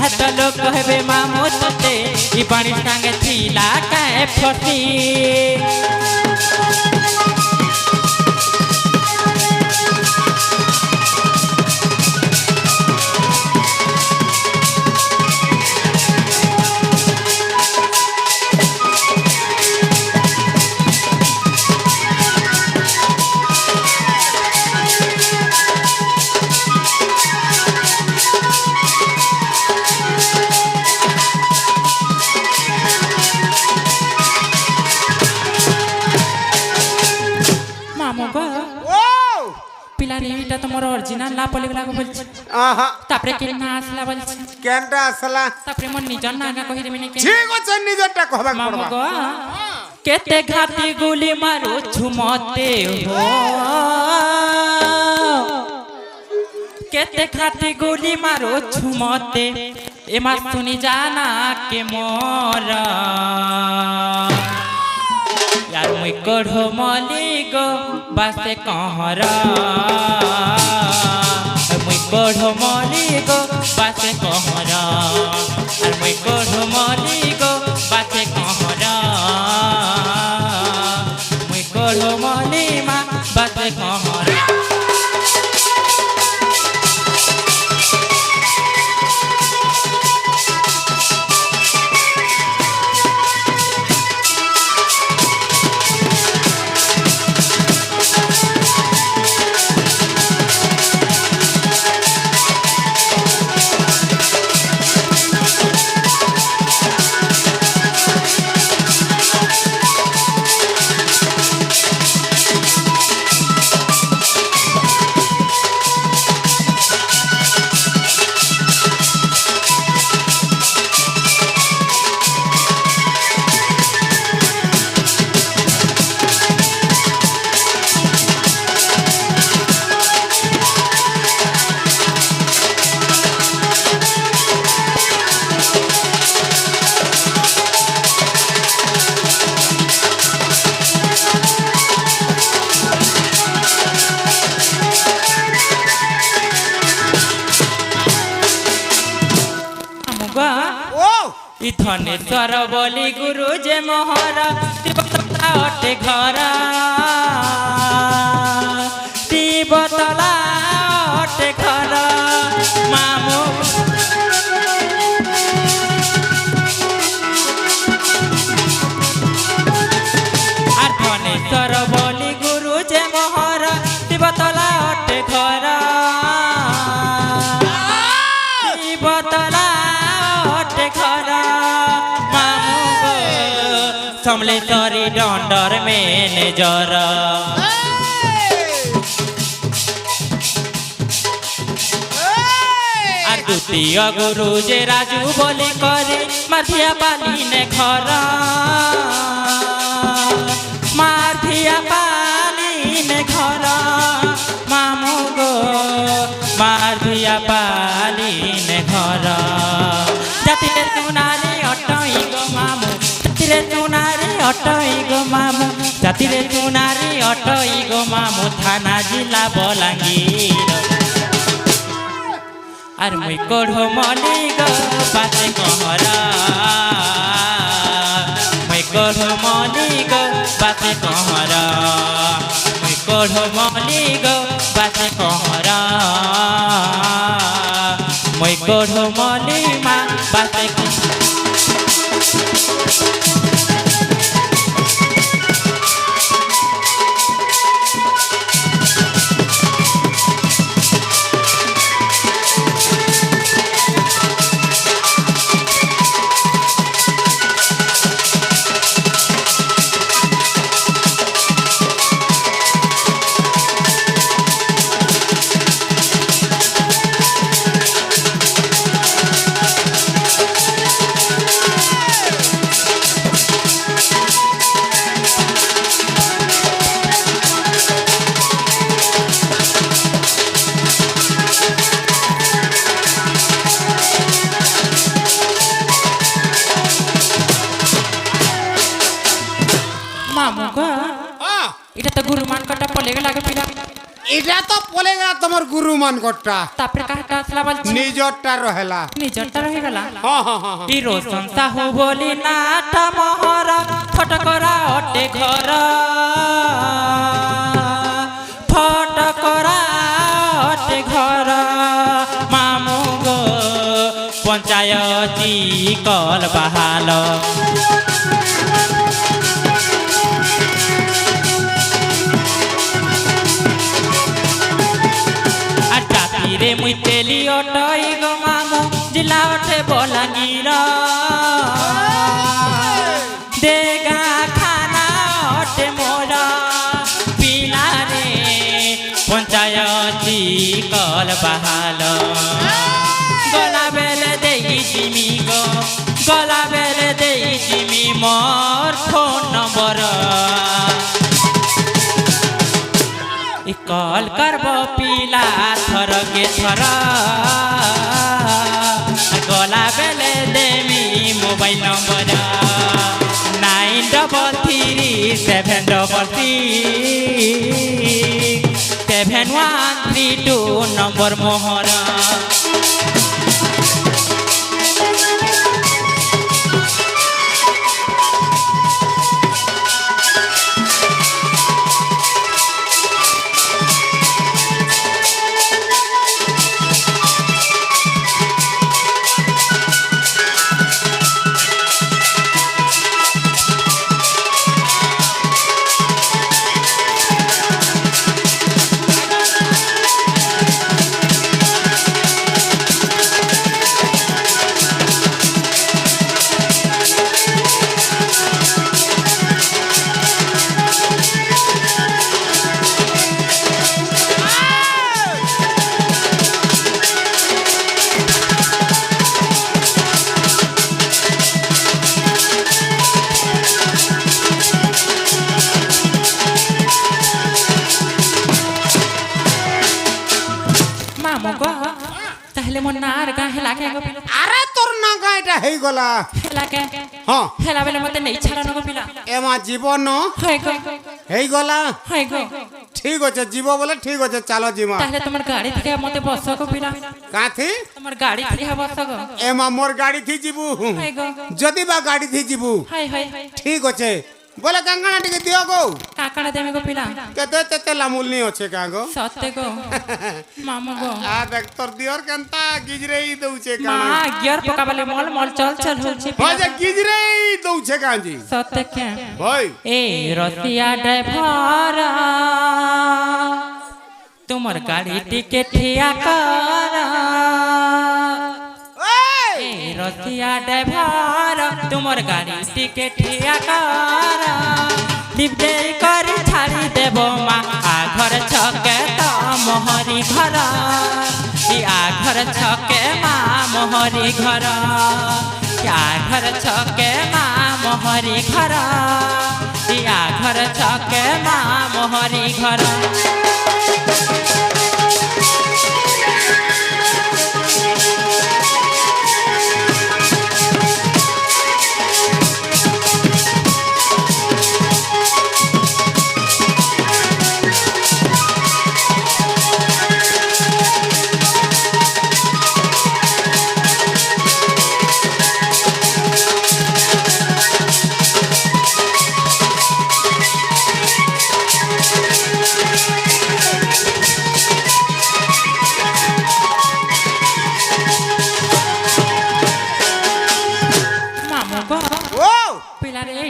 नहत लोग कहबे मामू तते ई पानी संगे थीला काहे फसी पिलारीटा तो मोर ओरिजिनल ला पले लागो बोल आहा तापरे के ना आसला बोल केनटा असला तापरे मोर निजन नागा कहि देबे ने के ठीक আছে নিজেরটা কহবা मामू गो केते घाती गुली मारो झुमते हो केते घाती गुली मारो झुमते ए मा सुनी जाना के मोर यार मुई कढ़ो मली गो बासे कहरा मुई कढ़ो मली गो बासे कहरा और मुई कढ़ो मली गो बासे कहरा मुई कढ़ो मली मा बासे कहरा धनेश्वर बोली गुरु जे मोहरा तिबतला अटे घरा तिबतला अटे घरा मामू आर धनेश्वर बोली गुरु जे मोहरा तिबतला अटे घरा तिबतला अटे घरा समलेश्वरी डंडर मैनेजर और द्वितीय गुरु जे राजू बोली करे माथिया पाली ने घर माथिया पाली ने घर मामू गो माथिया पाली ने घर जाति सुनारी अटई गो मामू चुनारी अटई गो मामू जातिरे चुनारी अटई गो मामू थाना जिला बलांगीर आर मुई कढ़ो मली गो बाते कहरा मुई कढ़ो मली गो बाते कहरा मुई कढ़ो मली गो बाते कहरा मुई कढ़ो मली मा बाते এটা তো পলে গেল তোমার গুরু মানকরটা তারপরে কাহাটা আসলা বলছি নিজরটা রহেলা নিজরটা রয়ে গেল হ্যাঁ হ্যাঁ হ্যাঁ ই রোশন সাহু বলি নাটা মহরা ফটকরা অটে ঘর ফটকরা অটে ঘর মামু গো পঞ্চায়তি কল বাহাল আর জাতিরে মুই তেলি অটই গো মামু জিলা ওঠে বলাঙ্গীর দেগা খানা ওঠে মোরা পিলারে পঞ্চায়তি কল বাহাল গলা বেলে দেই জিমি গো গলা বেলে দেই জিমি মোর ফোন নম্বর কল করব পিলা থরকে থর গলা বেলে দেমি মোবাইল নম্বর 9337137132 নম্বর মোহরা তাহলে মন না আর গা হেলা কে গো পিলা আরে তোর না গাইটা হেই গলা হেলা কে হ্যাঁ হেলা বেলে মতে নেই ছাড়ানো গো পিলা এমা জীবন হয় গো হেই গলা হয় গো ঠিক আছে জীব বলে ঠিক আছে চালো জিমা তাহলে তোমার গাড়ি থেকে মতে বস গো পিলা কাথি তোমার গাড়ি থেকে বস গো এমা মোর গাড়ি থি জিবু হয় গো যদি বা গাড়ি থি জিবু হয় হয় ঠিক আছে বলে কাঙ্গানা টিকে দিও গো কাকাড়া দেবে গো পিলা কেতে তেতে লামুলনি আছে কা গো সত্যি গো মামু গো আ দেখ তোর দিওর কেনতা গিজরেই দউছে মা কানা গিয়ার পকাবালে মল মল চল চল হচ্ছে হয় যে গিজরেই দউছে কাঞ্জি সত্যি কে হয় এ রসিয়া ড্রাইভার তোমার গাড়ি টিকে ঠিয়া কর এ রসিয়া ড্রাইভার তোমার গাড়ি টিকে ঠিয়া কর ডিপডে করে ছাড়ি দেব মা আ ঘর ছকে তো মোহরি ঘর আ ঘর ছকে মা মোহরি ঘর আ ঘর ছকে মা মোহরি ঘর আ ঘর ছকে মা মোহরি ঘর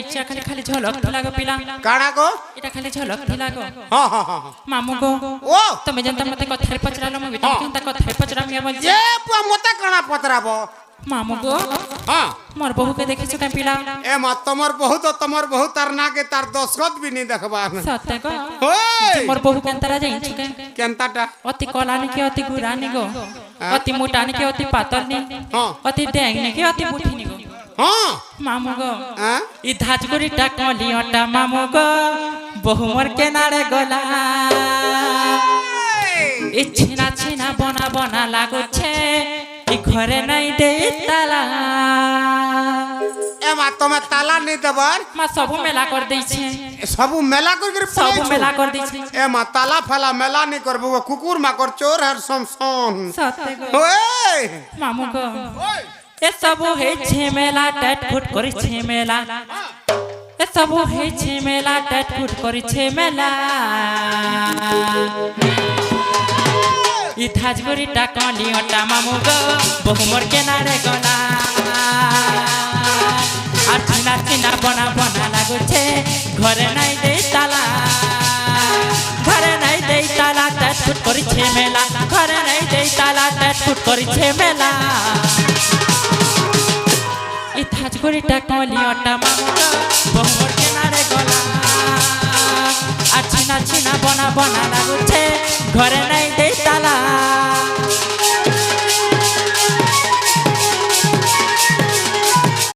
ইচ্ছা খালি খালি ঝলক থিলা গো পিলা কাড়া গো এটা খালি ঝলক থিলা গো হ্যাঁ হ্যাঁ হ্যাঁ মামু গো ও তুমি জানতা মতে কথারে পচরালো মে তুমি জানতা কথারে পচরামি বল যে পুয়া মতে কানা পতরাবো মামু গো হ্যাঁ মোর বহুকে দেখিছো কে পিলা এ মা তোমার বহু তার নাকে তার দশরথ বি নি দেখবা সত্য গো ওই মোর বহু কেনতারা যাইছো কে কেনতাটা অতি কলানি কি অতি গুরানি গো অতি মোটানি কি অতি পাতলনি হ্যাঁ অতি ড্যাংনি কি অতি বুঠিনি গো হ্যাঁ মামু গো হ্যাঁ ই ধাজগুড়িটা কলিয়টা মামু গো বহু মোর কেনারে গলা ই ছিনা ছিনা বনা বনা লাগুছে ই ঘরে নাই দে তালা এ মা তুমি তালা নি দেবার মা সবু মেলা করে দিয়েছে সবু মেলা করে করে সবু মেলা করে দিয়েছে এ মা তালা ফালা মেলা নি করবো কুকুর মাকড় চোর আর সমসন সত্যি গো ওই মামু গো এ সবু হয়েছে মেলা টাট ফুট করেছে মেলা এ সবু হয়েছে মেলা টাট ফুট করেছে মেলা ই থাজগুড়িটা কলিওটা মামু গো বহু মোর কেনারে গলা আর চিনা চিনা বনা বনা লাগুছে ঘরে নাই দেই তালা ঘরে নাই দেই তালা টাট ফুট করেছে মেলা ঘরে নাই দেই তালা টাট ফুট করেছে মেলা ই থাজগুড়িটা কলিওটা মামু গো বহু মোর কেনারে গলা আর চিনা চিনা বনা বনা লাগুছে ঘরে